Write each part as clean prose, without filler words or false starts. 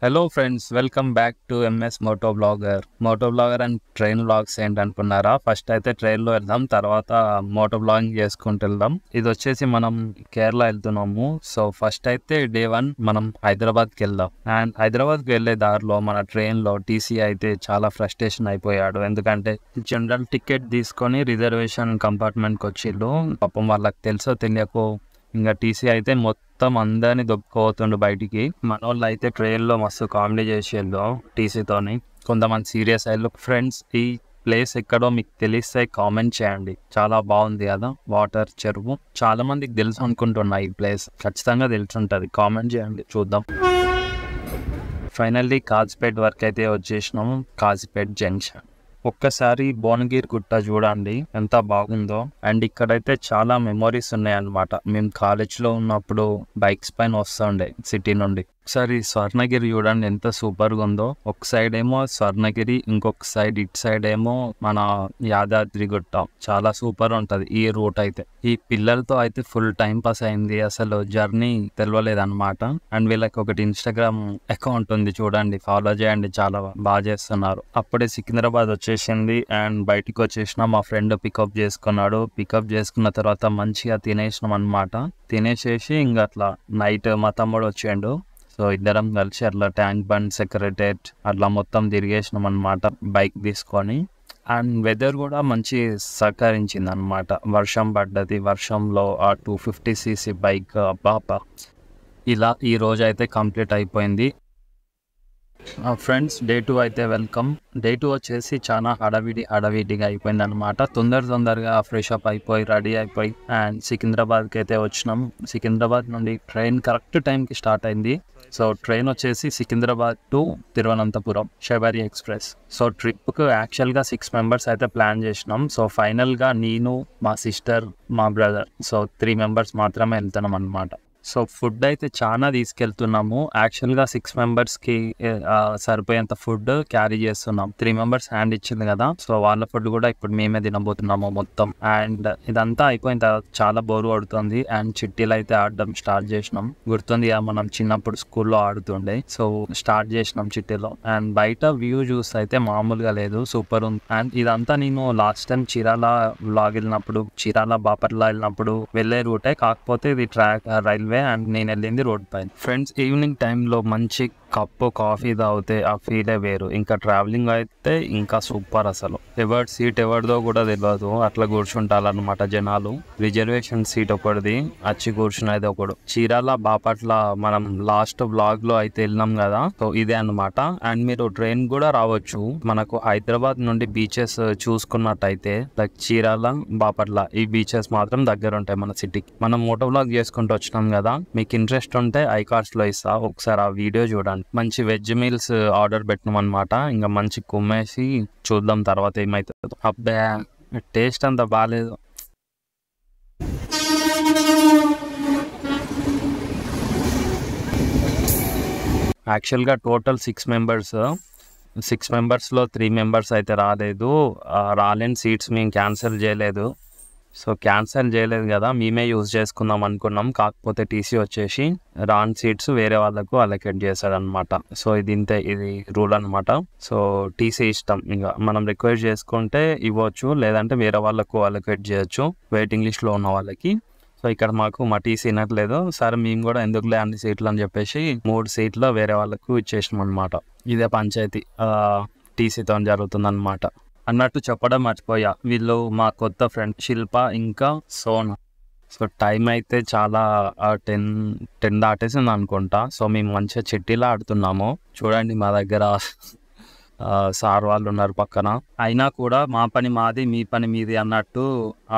Hello friends, welcome back to MS moto blogger and train vlogs ఏంటనుకున్నారా? First అయితే ట్రైన్లో వెళ్దాం, తర్వాత మోటో బ్లాగింగ్ చేసుకుంటూ వెళ్దాం. ఇది వచ్చేసి మనం కేరళ వెళ్తున్నాము. సో ఫస్ట్ అయితే డే 1 మనం హైదరాబాద్కి వెళ్దాం. అండ్ హైదరాబాద్కి వెళ్లే దారిలో మన ట్రైన్లో టీసీ అయితే చాలా ఫ్రస్ట్రేషన్ అయిపోయాడు. ఎందుకంటే జనరల్ టికెట్ తీసుకొని రిజర్వేషన్ కంపార్ట్మెంట్కి వచ్చిళ్ళు. పాపం వాళ్ళకి తెలుసో తెలియకో ఇంకా టీసీ అయితే మొత్తం అందరినీ దొబ్బుకోతుండు బయటికి. మన వాళ్ళు అయితే ట్రైన్లో మస్తు కామెడీ చేసేళ్ళు టీసీతోని. కొంతమంది సీరియస్ అయ్యారు. ఫ్రెండ్స్, ఈ ప్లేస్ ఎక్కడో మీకు తెలిస్తే కామెంట్ చేయండి. చాలా బాగుంది కదా, వాటర్ చెరువు. చాలా మందికి తెలుసు అనుకుంటున్నా, ఈ ప్లేస్ ఖచ్చితంగా తెలిసి ఉంటుంది. కామెంట్ చేయండి, చూద్దాం. ఫైనల్లీ కాజిపేట్ వరకు అయితే వచ్చేసినాము. కాజిపేట్ జంక్షన్. ఒక్కసారి భువనగిరి గుట్ట చూడండి ఎంత బాగుందో. అండ్ ఇక్కడైతే చాలా మెమొరీస్ ఉన్నాయి అన్నమాట. మేము కాలేజ్లో ఉన్నప్పుడు బైక్స్ పైన వస్తుండే సిటీ నుండి. ఒకసారి స్వర్ణగిరి చూడండి ఎంత సూపర్గా ఉందో. ఒక సైడ్ ఏమో స్వర్ణగిరి, ఇంకొక సైడ్ ఇటు సైడ్ ఏమో మన యాదాద్రి గుట్ట. చాలా సూపర్ ఉంటుంది ఈ రూట్ అయితే. ఈ పిల్లలతో అయితే ఫుల్ టైం పాస్ అయింది. అసలు జర్నీ తెలియలేదు అనమాట. అండ్ వీళ్ళకి ఒకటి ఇన్స్టాగ్రామ్ అకౌంట్ ఉంది, చూడండి, ఫాలో చేయండి, చాలా బాగా చేస్తున్నారు. అప్పుడే సికింద్రాబాద్ వచ్చేసింది అండ్ బయటికి వచ్చేసిన మా ఫ్రెండ్ పికప్ చేసుకున్నాడు. పికప్ చేసుకున్న తర్వాత మంచిగా తినేసినాం అనమాట. తినేసేసి ఇంకా అట్లా నైట్ మా తమ్ముడు వచ్చాడు. సో ఇద్దరం కలిసి అట్లా ట్యాంక్ బండ్, సెక్రటేరియట్ అట్లా మొత్తం తిరిగేసినాం అనమాట బైక్ తీసుకొని. అండ్ వెదర్ కూడా మంచి సహకరించింది అనమాట. వర్షం పడ్డది. వర్షంలో ఆ 250cc బైక్ అబ్బా. ఇలా ఈ రోజు అయితే కంప్లీట్ అయిపోయింది. ఫ్రెండ్స్, డే 2 అయితే వెల్కమ్. డే 2 వచ్చేసి చాలా హడావిడిగా అయిపోయింది అనమాట. తొందరగా ఫ్రెష్ అప్ అయిపోయి రెడీ అయిపోయి అండ్ సికింద్రాబాద్కి అయితే వచ్చినాం. సికింద్రాబాద్ నుండి ట్రైన్ కరెక్ట్ టైంకి స్టార్ట్ అయింది. సో ట్రైన్ వచ్చేసి Secunderabad to Thiruvananthapuram Sabari express. So ట్రిప్కి యాక్చువల్గా 6 మెంబర్స్ అయితే ప్లాన్ చేసినాం. సో ఫైనల్గా నేను, మా సిస్టర్, మా బ్రదర్, సో 3 మెంబర్స్ మాత్రమే వెళ్తున్నాం అనమాట. సో ఫుడ్ అయితే చాలా తీసుకెళ్తున్నాము. యాక్చువల్గా 6 మెంబర్స్కి సరిపోయేంత ఫుడ్ క్యారీ చేస్తున్నాం. 3 మెంబర్స్ హ్యాండ్ ఇచ్చింది కదా, సో వాళ్ళ ఫుడ్ కూడా ఇప్పుడు మేమే తినబోతున్నాము మొత్తం. అండ్ ఇదంతా అయిపోయిన తర్వాత చాలా బోరు పడుతుంది. అండ్ చిట్టీలు అయితే ఆడడం స్టార్ట్ చేసినాం. గుర్తుంది మనం చిన్నప్పుడు స్కూల్లో ఆడుతుండే. సో స్టార్ట్ చేసినాం చిట్టీలో. అండ్ బయట వ్యూ చూస్తే అయితే మామూలుగా లేదు, సూపర్ ఉంది. అండ్ ఇదంతా నేను లాస్ట్ టైం చీరాల వ్లాగ్ వెళ్ళినప్పుడు, చీరాల బాపట్ల వెళ్ళినప్పుడు వెళ్ళే రూటే, కాకపోతే ఇది ట్రాక్ రైల్వే అండ్ నేను వెళ్ళింది రోడ్ పైన. ఫ్రెండ్స్, ఈవినింగ్ టైంలో మంచి కప్పు కాఫీ తాగితే ఆ ఫీలే వేరు. ఇంకా ట్రావెలింగ్ అయితే ఇంకా సూపర్. అసలు ఎవరి సీట్ ఎవరిదో కూడా తెలియదు, అట్లా కూర్చుంటారనమాట జనాలు. రిజర్వేషన్ సీట్ ఒకటిది, వచ్చి కూర్చునేది ఒకడు. చీరాల బాపట్ల మనం లాస్ట్ బ్లాగ్ లో అయితే వెళ్ళినాం కదా, సో ఇదే అనమాట. అండ్ మీరు ట్రైన్ కూడా రావచ్చు. మనకు హైదరాబాద్ నుండి బీచెస్ చూసుకున్నట్టయితే లైక్ చీరాల, బాపట్ల ఈ బీచెస్ మాత్రం దగ్గర ఉంటాయి మన సిటీకి. మనం మోటో బ్లాగ్ చేసుకుంటూ వచ్చినాం కదా, మీకు ఇంట్రెస్ట్ ఉంటే ఐకార్డ్స్ లో ఇస్తా, ఒకసారి ఆ వీడియో చూడండి. మంచి వెజ్ మీల్స్ ఆర్డర్ పెట్టినాం అనమాట. ఇంకా మంచి కుమ్మేసి చూద్దాం తర్వాత ఏమైతుందో. అబ్బే, టేస్ట్ అంత బాగాలేదు. యాక్చువల్గా టోటల్ 6 మెంబర్స్లో 3 మెంబర్స్ అయితే రాలేదు. రాలేని సీట్స్ మేము క్యాన్సిల్ చేయలేదు. సో క్యాన్సిల్ చేయలేదు కదా, మేమే యూజ్ చేసుకుందాం అనుకున్నాం. కాకపోతే టీసీ వచ్చేసి రాన్ సీట్స్ వేరే వాళ్ళకు అలొకేట్ చేశాడనమాట. సో ఇది రూల్ అనమాట. సో టీసీ ఇష్టం, ఇంకా మనం రిక్వెస్ట్ చేసుకుంటే ఇవ్వచ్చు, లేదంటే వేరే వాళ్ళకు అలొకేట్ చేయొచ్చు వెయిటింగ్ లిస్ట్లో ఉన్న వాళ్ళకి. సో ఇక్కడ మా టీసీ వినట్లేదు. సరే మేము కూడా ఎందుకులే అన్ని సీట్లు అని చెప్పేసి 3 సీట్లు వేరే వాళ్ళకు ఇచ్చేసినాం అనమాట. ఇదే పంచాయతీ టీసీతో జరుగుతుంది అనమాట. అన్నట్టు చెప్పడం మర్చిపోయా, వీళ్ళు మా కొత్త ఫ్రెండ్ శిల్ప ఇంకా సోనా. సో టైం అయితే చాలా 10 దాటేసింది అనుకుంటా. సో మేము మంచిగా చిట్టీలా ఆడుతున్నాము. చూడండి, మా దగ్గర సార్ వాళ్ళు ఉన్నారు పక్కన. అయినా కూడా మా పని మాది, మీ పని మీది అన్నట్టు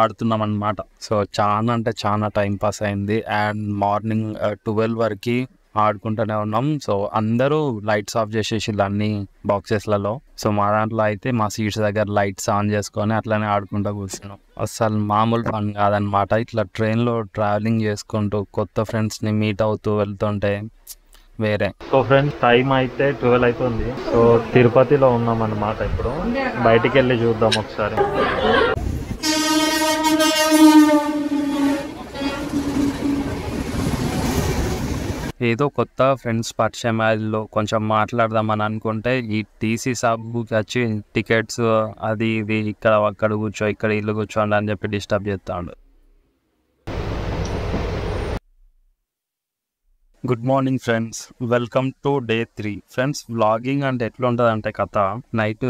ఆడుతున్నాం అనమాట. సో చాలా టైం పాస్ అయింది. అండ్ మార్నింగ్ 12 వరకు ఆడుకుంటూనే ఉన్నాం. సో అందరూ లైట్స్ ఆఫ్ చేసేసి అన్ని బాక్సెస్లలో. సో మా దాంట్లో అయితే మా సీట్స్ దగ్గర లైట్స్ ఆన్ చేసుకొని అట్లనే ఆడుకుంటూ కూర్చున్నాం. అసలు మామూలు ఫన్ కాదనమాట. ఇట్లా ట్రైన్లో ట్రావెలింగ్ చేసుకుంటూ కొత్త ఫ్రెండ్స్ని మీట్ అవుతూ వెళ్తుంటే వేరే. సో ఫ్రెండ్స్, టైం అయితే 12 అవుతుంది. సో తిరుపతిలో ఉన్నాం అన్నమాట. ఇప్పుడు బయటికి వెళ్ళి చూద్దాం ఒకసారి. ఏదో కొత్త ఫ్రెండ్స్ పరిచయం అయ్యారు, కొంచెం మాట్లాడదామని అనుకుంటే ఈ టీసీ షాప్కి వచ్చి టికెట్స్ అది ఇది ఇక్కడ అక్కడ కూర్చో ఇక్కడ ఇల్లు కూర్చోండి అని చెప్పి డిస్టర్బ్ చేస్తాడు. Good morning friends, welcome to day 3. Friends, vlogging అంటే ఎట్లుంటుంది అంటే కథ, నైట్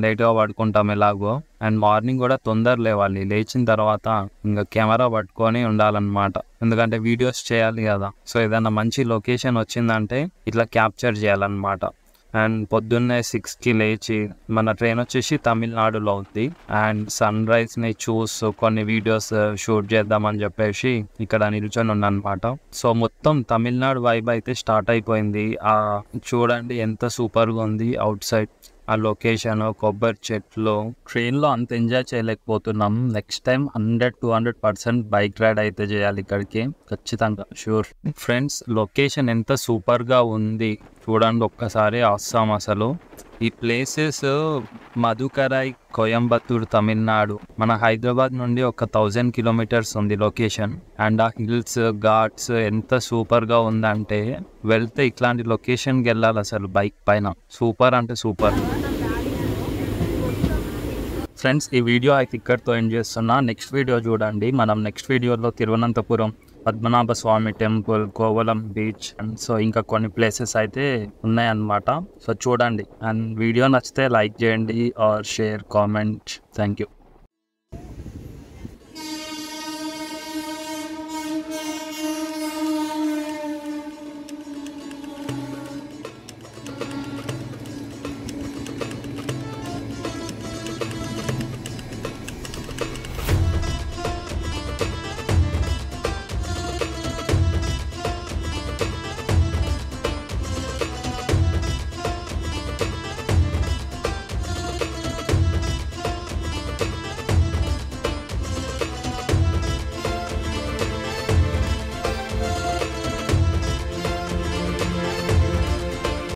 లేట్గా పడుకుంటాం ఎలాగో, అండ్ మార్నింగ్ కూడా తొందర లేవాలి. లేచిన తర్వాత ఇంకా కెమెరా పట్టుకొని ఉండాలన్నమాట, ఎందుకంటే వీడియోస్ చేయాలి కదా. సో ఏదైనా మంచి లొకేషన్ వచ్చిందంటే ఇట్లా క్యాప్చర్ చేయాలన్నమాట. అండ్ పొద్దున్నే 6కి లేచి, మన ట్రైన్ వచ్చేసి తమిళనాడులో ఉంది, అండ్ సన్ రైజ్ని చూస్తూ కొన్ని వీడియోస్ షూట్ చేద్దామని చెప్పేసి ఇక్కడ నిల్చొని ఉన్నానమాట. సో మొత్తం తమిళనాడు వైబ్ అయితే స్టార్ట్ అయిపోయింది. చూడండి ఎంత సూపర్గా ఉంది అవుట్ సైడ్, ఆ లొకేషన్, కొబ్బరి చెట్లు. ట్రైన్లో అంత ఎంజాయ్ చేయలేకపోతున్నాం. నెక్స్ట్ టైం 100-200% బైక్ రైడ్ అయితే చేయాలి ఇక్కడికి ఖచ్చితంగా, షూర్. ఫ్రెండ్స్, లొకేషన్ ఎంత సూపర్గా ఉంది చూడండి ఒక్కసారి, అస్సాం అసలు. ఈ ప్లేసెస్ మధుకరై, కోయంబత్తూర్, తమిళనాడు. మన హైదరాబాద్ నుండి ఒక 1000 కిలోమీటర్స్ ఉంది లొకేషన్. అండ్ ఆ హిల్స్, ఘాట్స్ ఎంత సూపర్గా ఉందంటే, వెళ్తే ఇట్లాంటి లొకేషన్కి వెళ్ళాలి అసలు బైక్ పైన. సూపర్ అంటే సూపర్. ఫ్రెండ్స్, ఈ వీడియో అయితే ఇక్కడితో ఎండ్ చేస్తున్నా. నెక్స్ట్ వీడియో చూడండి. మనం నెక్స్ట్ వీడియోలో Thiruvananthapuram Padmanabha Swami temple, Kovalam beach, and so ఇంకా కొన్ని ప్లేసెస్ అయితే ఉన్నాయన్నమాట. సో చూడండి. అండ్ వీడియో నచ్చితే లైక్ చేయండి or share, comment. Thank you.